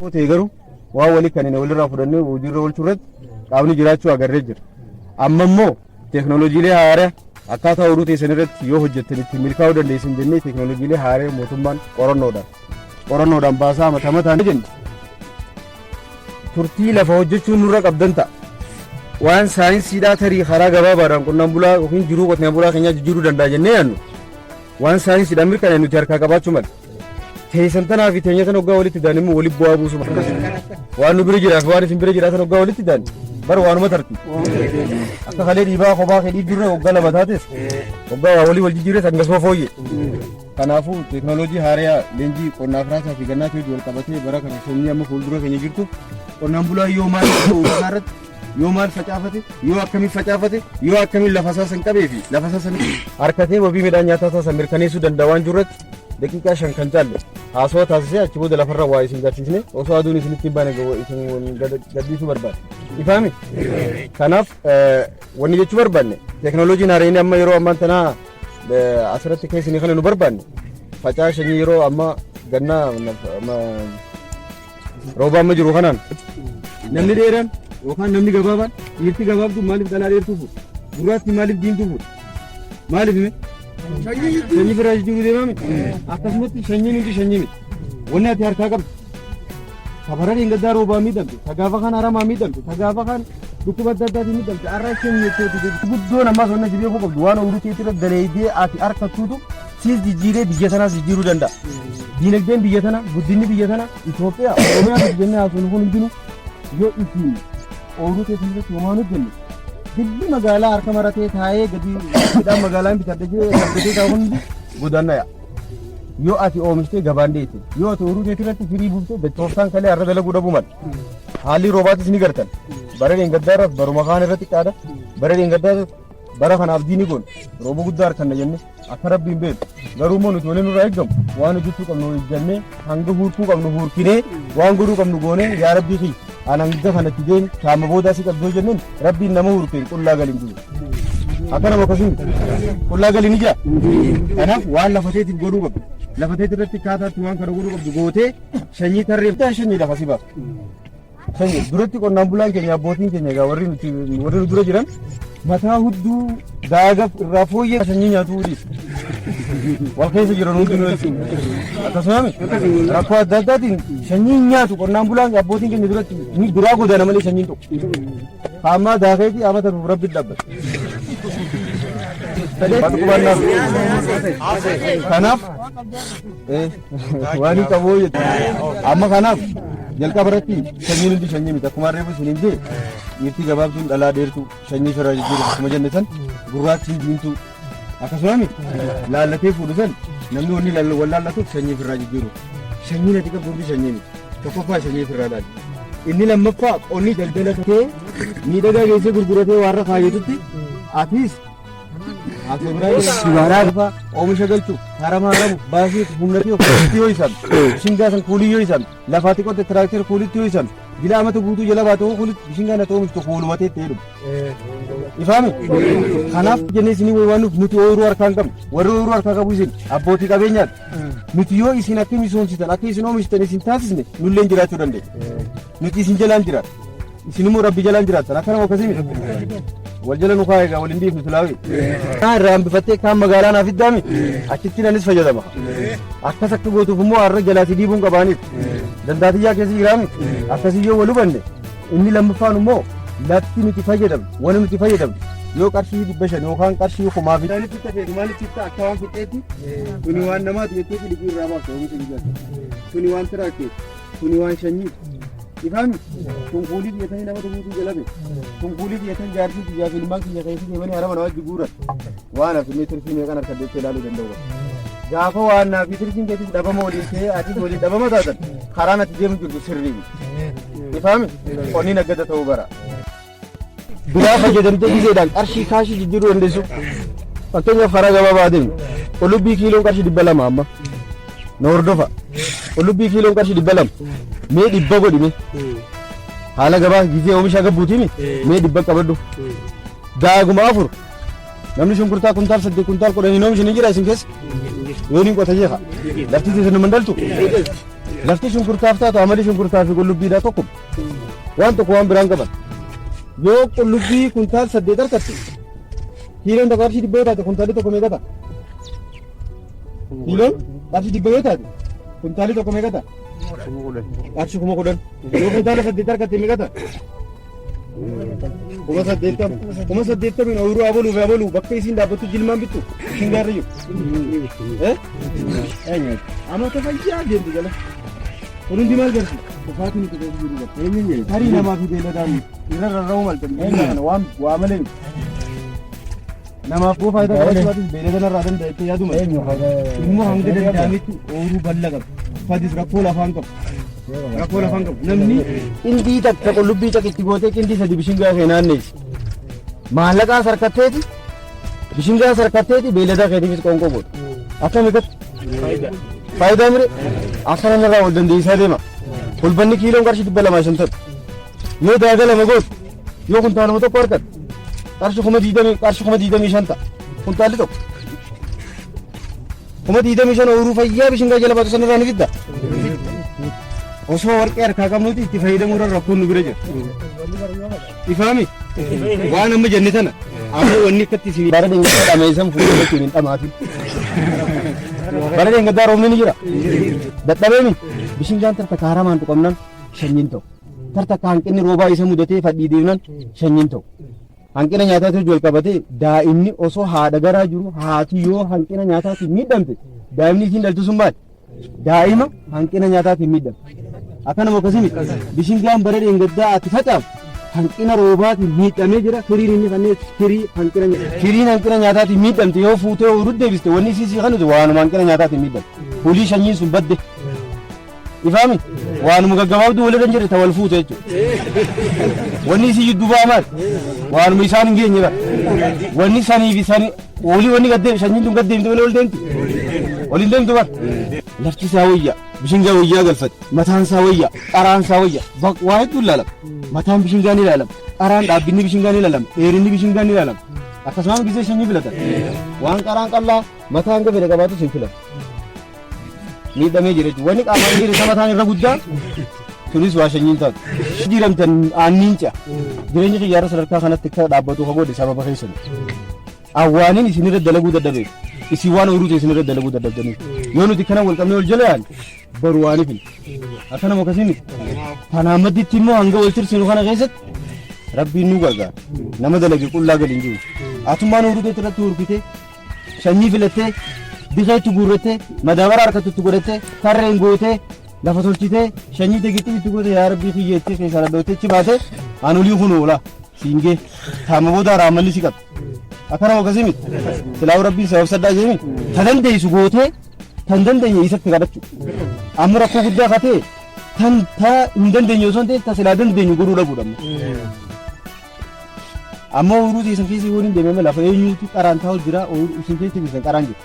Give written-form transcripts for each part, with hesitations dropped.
xiqqoo ta'e garuu waa walii kan inni walirraa fudhannee hojiirra oolchuu irratti qaamni jiraachuu agarree jira. Amma immoo teeknooloojiilee haaraa akkaataa oduu teessan irratti yoo hojjettan itti milkaa'uu dandeessin jennee teeknooloojiilee haaraa mootummaan qorannoodhaan baasaa mataa mataan jenna. Turtii lafa hojjechuun nurra qabdan ta'a. Waan saayinsiidhaa tarii karaa gabaabaadhaan qonnaan bulaa yookiin jiruu qotee bulaa keenyaa jijjiiruu danda'a jennee yaadnu. Waan saayinsiidhaan mirkanaa'e nuti harkaa qabaachuu mala. Teessan tanaa fi teenya sana hoggaa walitti dhaan immoo waliif bu'aa buusu mala. Waan nu bira jiraaf waan isin bira jiraatan hoggaa walitti dhaan bara waanuma tarti. Akka kalee dhiibaa kophaa kee dhiibdurre hoggaa lama taates hoggaa waa walii wal jijjiirres akkasuma fooyye. Kanaafuu teeknooloojii haaraa leenjii qonnaaf raasaa fi gannaatti wal qabatee bara kana sanyii amma fuuldura keenya jirtu qonnaan bulaa yoo maal irratti yoo maal facaafate yoo akkamiin facaafate yoo akkamiin lafa isaa san qabee fi lafa isaa san harkatee wabii midhaan nyaataa isaa mirkaneessuu danda'a waan jirratti daqiiqaa 5 kan caalle haasawaa taasisee achi booda lafarra waa isin garsiisne osoo aduun isinitti baane isin gaddiisuu barbaade. Ifaami? Kanaaf wanni jechuu barbaanne teeknooloojiin haaraan amma yeroo ammaan tanaa asirratti keessanii kana nu barbaanne facaashanii yeroo amma gannaa rooba amma jiru kanaan namni dheeraan yookaan namni gabaabaan dhiirti gabaabdu maaliif dhalaa dheertuu fuudha? Gurraatti maaliif diimtuu fuudha? Maaliif sanyii biraa jiru deemaa miti? Akkasumatti sanyii nuti sanyii miti. Wanni ati harkaa qabdu safaraan hin gaddaa roobaa miidhamte, sagaafa kan haramaa miidhamte, sagaafa kan dhukkuba adda addaatiin miidhamte, har'a isheen jettee guddoon ammaa sonna jibee koo qabdu waan ooluu keetti irra daleedee ati harkattuutu siis jijjiiree biyya sanaas jijjiiruu danda'a. Diinagdeen biyya tana, guddinni biyya tana, Itoophiyaa, Oromiyaa jennee haasofnu kun hundinuu yoo isin ooluu keetti irratti homaan hojjenne dilli magaalaa harka maratee taa'ee gadi midhaan magaalaan bitadhee taa'u hundi godaannaya. Yoo ati oomishtee gabaan deette yoo ati ooluu keetti irratti firii buuftee beektooftaan kalee har'a dalaguu dhabuu mala. Haalli roobaatis ni gartan. Bara deengaddaarraaf baruma kaan irratti qaada. Bara deengaddaarraaf bara kanaaf diini goon rooba guddaa harkanna jenne akka rabbiin beeku. Garuu immoo nuti waliin nurraa eeggamu waan hojjechuu qabnu hojjennee hanga huurkuu qabnu huurkinee waan godhuu qabnu goonee yaa rabbii fi hanga kanatti deemi shaama boodaa si qabdoo jenneen rabbiin nama huurkeen qullaa galiin jiru. Akka nama akkasii qullaa galiin ijaa. Kanaaf waan lafateetiif godhuu qabdu. Lafateet irratti kaataatti waan kana godhuu qabdu gootee sanyii tarreeffataa sanyii lafa si baaf. Sanyii duratti qonnaan bulaan keenya abbootiin keenya egaa warri nu dura jiran mataa hudduu daagaaf irraa fooyyee sanyii nyaatuu dhiis. Wal keessa jiran hundinuu akkasumas rakkoo adda addaatiin sanyii nyaatu qonnaan bulaan abbootiin keenya duratti ni duraa godaana malee sanyiin tokko. Hamma daakeetii amata rabbi dhaabbata. Kanaaf waan qabu amma kanaaf jalqaba irratti sanyiin hundi sanyii miti akkuma reefu isiniin jee dhiirti gabaabduun dhalaa dheertuu sanyii firraa jijjiiru akkuma jenne san gurraattiin diimtuu akkasumas laallatee fuudhu san namni wanni wallaallatuuf sanyii firraa jijjiiru sanyiin ati qabu hundi sanyii miti tokkoffaa sanyii firraa laali inni lammaffaa qonni daldala ta'ee miidhagaa geessee gurguratee warra kaayyatutti atis sibaraa oomisha galchuu harama baasii humnati yoo isaan bishingaa san kuulii yoo isaan lafaati qotte tiraakter kuulitti yoo isaan gila amata guutuu jala baatoo kuulitti bishingaa na oomishtu kuulumatee ta'ee dhufu. Ifaami kanaaf jennee isinii waan nuti ooyiruu harkaan qabnu warri ooyiruu harkaa qabu isin abbootii qabeenyaati nuti yoo isin akka misoomsitan akka isin oomishtan isin taasisne nulleen jiraachuu dandeenya. Nuti isin jalaan jiraata isin immoo rabbi jalaan jiraatan akka nama akkasii miti. Waljala nu kaa'e egaa waliin dhiifnu silaawi. Kaan irraa hambifattee kaan magaalaa naaf iddaami achitti nanis fayyadama. Akkas akka gootuuf immoo har'a jalaasi dhiibuun qabaaniif dandaatiyyaa keessa jiraami akkasii yoo wal hubanne inni lammaffaan immoo lafti nuti fayyadamnu wani nuti fayyadamnu yoo qarshii 500 yookaan qarshii 1000 maalitti ta'e maalitti akka waan fixeetti kuni waan namaati jettee fidii irraa baafte oomisha biyyaatti kuni waan tiraakee kuni waan shanyii Ifaan kunkuulii biyyatanii nama tokkotu jalabe kunkuulii biyyatan jaartii biyyaa fi ilmaan kiyya keessi deemanii harama nama wajji guuran waan hafi meetirfii meeqan harka deettee ilaaluu danda'u gaafa waan naa meetirfiin keetis dhabama waliin ta'ee atis waliin dhabama taatan karaan ati deemu jirtu sirrii ifaami qonni naggata ta'uu bara biraa fayyadamtee gizeedhaan qarshii kaashii jijjiiruu dandeessu fakkeenyaaf karaa gabaabaa deemu qullubbii kiiloon qarshii 200 amma na hordofa qullubbii kiiloon qarshii 200 mee dhibba godhime haala gabaa gizee oomisha gabbuutimi mee dhibba qabadhu daaguma afur namni shunkurtaa kuntaal 8 kuntaal 10 oomisha ni jira isin keessa yooniin qota jeeqa lafti teessan mandaltu lafti shunkurtaaf taatu amali shunkurtaa fi qullubbiidhaa tokko waan tokko waan biraan qaban yoo qullubbii kuntaal 8 harkatti kiiloon tokko qarshii 100 yoo taate kuntaalli tokko meeqa ta'a? Kiiloon qarshii 100 yoo taate kuntaalli tokko meeqa ta'a? Qarshii 10,000 yoo kuntaala 8 harkatti meeqa ta'a? 80,000 ooyiruu abaluu bakka isiin dhaabbattu jilmaan bittu isin gaarriyyu amata fayyaa deemtu jala kun hundi maal garsi kufaatiin itti jiru qaba tarii namaa fi beeladaan irra rarra'uu maltan waa malee namaaf boo faayidaa qabaachuudhaaf beeladan irraa danda'a itti yaaduma immoo hanga danda'ametti ooyiruu bal'aa qaba fadis rakkoo lafaan qabu namni qindii takka qullubbii caqitti gootee qindii sadi bishingaa kee naanneessi maallaqaa sarkatteeti bishingaa sarkatteeti beeladaa keetiifis qoonqoo godhu akkamitti faayidaa mire akka namarraa wal dandeessaa deema kulbanni kiiloon qarshii 250 yoo daagala gootu yoo kuntaaluma tokko argatte qarshii 25 ta'a kuntaalli tokko 25 ooyiruu fayyaa bishingaa jala baatu sanarraa ni fidda osoo warqee harkaa qabnuti itti fayyadamuudhaan rakkoon nu bira jira ifaami waan amma jenne sana amma wanni akkatti si bara deengaddaa dhameessan fuudhee ittiin hin dhamaatin bara deengaddaa roobni ni jira dadhabeemi bishingaan tarta kaaramaan tuqamnan shanyiin ta'u tarta hanqinni roobaa isa mudatee fadhii deemnan shanyiin ta'u hanqina nyaataatiin wal qabatee daa'imni osoo haadha garaa jiru haati yoo hanqina nyaataatiin miidhamte daa'imni isiin dhaltu sun maali daa'ima hanqina nyaataatiin miidhamte akkanuma akkasimi bishingaan bara deengaddaa ati facaafu hanqina roobaatiin miidhamee jira firiin inni kanneen firiin hanqina nyaataatiin miidhamte yoo fuutee ooyiruu deebiste wanni isii kanuti waanuma hanqina nyaataatiin miidhamte hulii shanyiin sun badde ifaami waanuma gaggabaabduu walirra jirre ta wal fuute jechuudha wanni isii jidduu ba'aa maali waanuma isaan hin geenye bara wanni saniif isanii olii wanni gaddeem shanyiin tun gaddeemte malee ol deemti waliin deemtu bara lafti isaa wayyaa bishingaa wayyaa galfate mataan isaa wayyaa qaraan isaa wayyaa waa hedduu ilaalama mataan bishingaa ni ilaalama qaraan dhaabbinni bishingaa ni ilaalama dheerinni bishingaa ni ilaalama akkasumas gisee shanyii filatan waan qaraan qallaa mataan gafedhe qabaatu sin filatu miidhamee jira jechuudha wanni qaamaan jiru isa mataan irra guddaa sunis waa shanyiin taatu jiramtan aanniin ce'a jireenya xiyyaara sadarkaa kanatti akka dhaabbatu kaboodde sababa keessan awwaaniin isinirra dalaguu dadhabeef isin waan ooyiruu ta'e isinirra dalaguu dadhabdaniif yoo nuti kana wal qabnee ol jala yaale baru waaniif akkanuma akkasii miti kanaan madditti immoo hanga wal tirsinu kana keessatti rabbiin nu gargaara nama dalage qullaa gadi hin jiru atummaan ooyiruu ta'e irratti hurkitee shanyii filattee bifa itti guurrattee madaabara harkatti itti godhattee tarreen gootee lafa tolchitee shanyii tegitti itti goote yaa rabbii kiyyeettee keessaa dadhabteechi baatee anulii kun oola siingee taama booda raamalli si qabdi akkanuma akkasii miti silaa rabbiin sabab saddaa jeemi ta dandeessu gootee tan dandeenye isatti kadhachu amma rakkoo guddaa katee tan ta hin dandeenye osoo hin ta'e ta silaa dandeenyu godhuu dhabuudha amma ooyiruu teessan keessi waliin deemame lafa eenyuutu qaraan taa'u jira ooyiruu isin keessi bisan qaraan jiru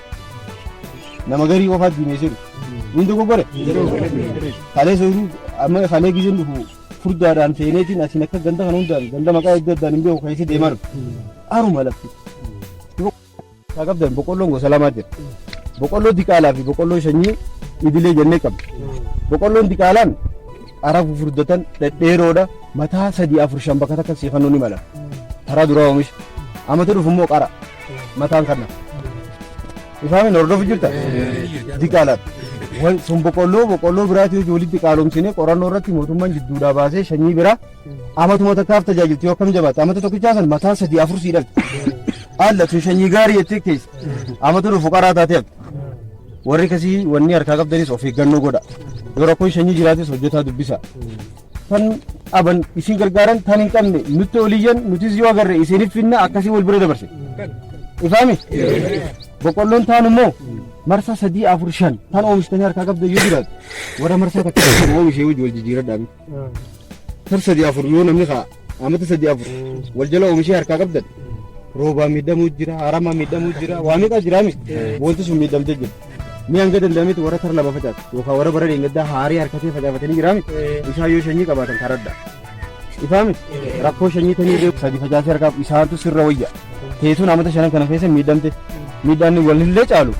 nama garii qofaat diimeessiru inni dogoggore kalee ooyiruu amma kalee gizeen dhufu furdaadhaan seeneetiin asiin akka ganda kana hundaan ganda maqaa iddoo addaan hin beeku keessi deemaa dhufu aruma lafti kaa qabdan boqqolloon gosa lamaa jira boqqolloo diqaalaa fi boqqolloo shanyii idilee jennee qabna boqqolloon diqaalaan qaraa fufurdatan dhedheeroodha mataa 3-4 bakka takka siifannoo ni mala karaa duraa oomisha amata dhufu immoo qara mataan kana ifaamin hordofu jirta diqaalaan sun boqqolloo biraati hojii walitti qaalomsine qorannoo irratti mootummaan jidduudhaa baasee shanyii biraa amatuma takkaaf tajaajilti yoo akkam jabaatte amata tokkichaa san mataa 3-4 siidhalti alla sun shanyii gaarii jettee keessa amata dhufu qaraa taateef warri kasii wanni harkaa qabdanis of eeggannoo godha yoo rakkoon shanyii jiraates hojjetaa dubbisa tan aban isin gargaaran tan hin qabne nutti oliyyan nutis yoo agarre isiniif finna akkasii wal bira dabarse ifaami boqqolloon taan immoo marsaa 3-4-5 tan oomishtanii harkaa qabda yoo jiraatu warra marsaa takka oomishee hojii wal jijjiiradhaami tar 3-4 yoo namni kaa amata 3-4 wal jala oomishee harkaa qabdan roobaa miidhamuu jira haramaa miidhamuu jira waa meeqa jiraami wanti sun miidhamtee jira mi hanga danda'ametti warra tar lama facaatu yookaan warra bara deengaddaa haarii harkatee facaafatanii jiraami isaa yoo shanyii qabaatan karadda ifaami rakkoo shanyii tanii reefu sadi facaasee harkaa isaantu sirra wayya teetuun amata 5 kana keessa miidhamte miidhaan walillee caalu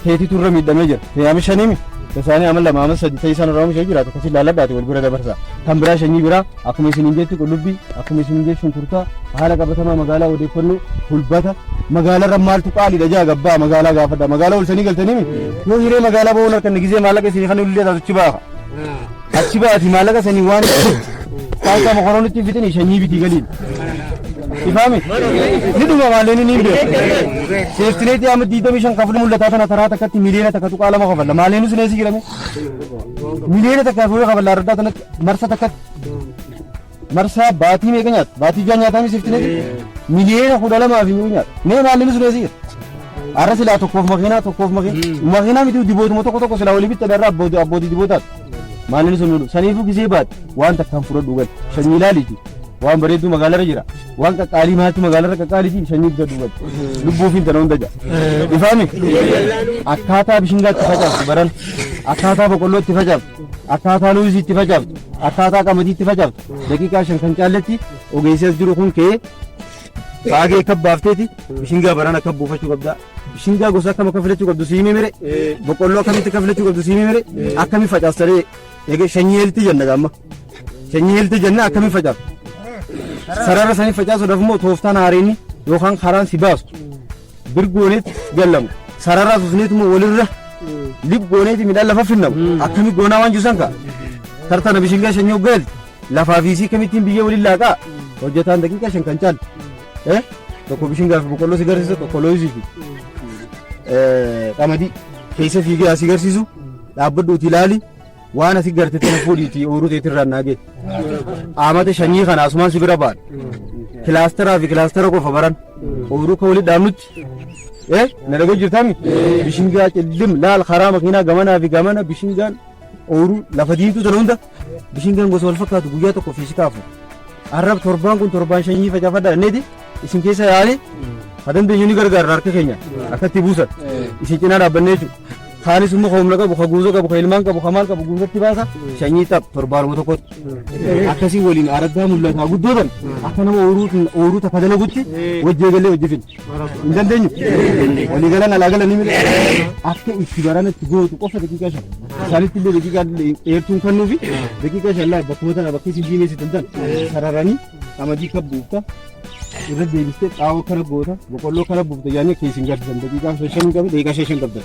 teetitu irra miidhamee jira teeyame shaniimi Tasaanii amala maamas sadi ta'ii sana raamu ishee jiraatu akkasii laalladhaati wal bira dabarsa. Kan biraa shanyii biraa akkuma isin hin jettu qullubbii akkuma isin hin jettu shunkurtaa haala qabatamaa magaalaa odeeffannoo hulbata magaalarra maaltu qaaliidha jaa gabbaa magaalaa gaafadha magaalaa olsanii galtanii yoo hiree magaalaa ba'uun harkan gisee maallaqa isin kan ullee taatu achi baafa. Achi baati maallaqa sanii waan saayinaa mokononitti fitanii shanyii bitii galiin. Ifame ni dhuma maaleen ni beeku seeftineetii amma 25 kaflu mul'ataa tana taraa takkatti miliyoona takkatu qaalama kafalla maaleen sun eessi jirame miliyoona takka fuula kafalla ardaa tana marsa takkatti marsa baatii meeqa nyaata baatii jaa nyaataami seeftineetii miliyoona 12 fi nyaata mee maaleen sun eessi jira arra silaa tokkoof makiinaa miti dibootuma tokko silaa walii bitta darraa abbootii dibootaati maaleen sun nudhu saniifuu gisee baati waan takkaan fudhadhu gal shanyii ilaaliiti waan bareedduu magaalarra jira waan qaqqaalii maatti magaalarra qaqqaaliitiin shanyii guddaa dubbatu lubbuufiin tana hunda jira ifaami akkaataa bishingaatti facaaftu baran akkaataa boqqollootti facaaftu akkaataa luuziitti facaaftu akkaataa qamadiitti facaaftu daqiiqaa 5 kan caallatti ogeessi as jiru kun ka'ee baagee kabbaafteeti bishingaa baran akka buufachuu qabda bishingaa gosa akkam akka filachuu qabdu siimii mire boqqolloo akkamitti akka filachuu qabdu siimii mire akkami facaaftaree eege shanyii helti jenna gamma shanyii helti jenna akkami facaaftu sarara sanii facaasuudhaaf immoo tooftaan haareenii yookaan karaan si baastu birgooneetti gallamu sarara susneetu immoo walirra libgooneetti midhaan lafa finnamu akkami goonaa waan jirusan ka'a tartana bishingaa shanyii hoggaati lafaa fiisii kamittiin biyya waliin laaqaa hojjetaan daqiiqaa 5 kan caalu tokko bishingaa fi boqqolloo si garsiisa tokko loozii fi qamadii keessa fiigee asii garsiisu dhaabbadhuuti ilaali waan asii garte tana fuudhiiti ooruu teetirraan naagee amata shanyii kana asumaan si bira baan kilaasteraa fi kilaastera qofa baran ooruu ka waliin dhaabnutti na dhagoo jirtaami bishingaa cillim laal karaa makiinaa gamanaa fi gamana bishingaan ooruu lafa diimtuu tana hunda bishingaan gosa wal fakkaatu guyyaa tokko fiisi kaafu arrab torbaan kun torbaan shanyii facaafadha anneeti isin keessa yaa'anii hadan beenyuuni gargaarra harka keenya akkatti buusan isin cinaa dhaabbannee jechuudha. Kaanis immoo hoomna qabu ka guuzoo qabu ka ilmaan qabu ka maal qabu guuzatti baasa shanyii xap torbaanuma tokkotti akkasii waliin araddaa mul'ataa guddootan akka nama ooruu takka dalagutti wajjii galee hojii fidhu hin dandeenyu walii galan alaa galan ni mila akka itti baranatti gootu qofa daqiiqaa 5 isaanitti illee daqiiqaa dheertuun kennuufi daqiiqaa 5 bakkuma tana bakka isin diineessitan tan sararanii qamadii kabbuufta irra deebistee xaawoo kana goota boqqolloo kana buufta yaani akka isin garsiisan daqiiqaa 5 qabu daqiiqaa 5 qabdan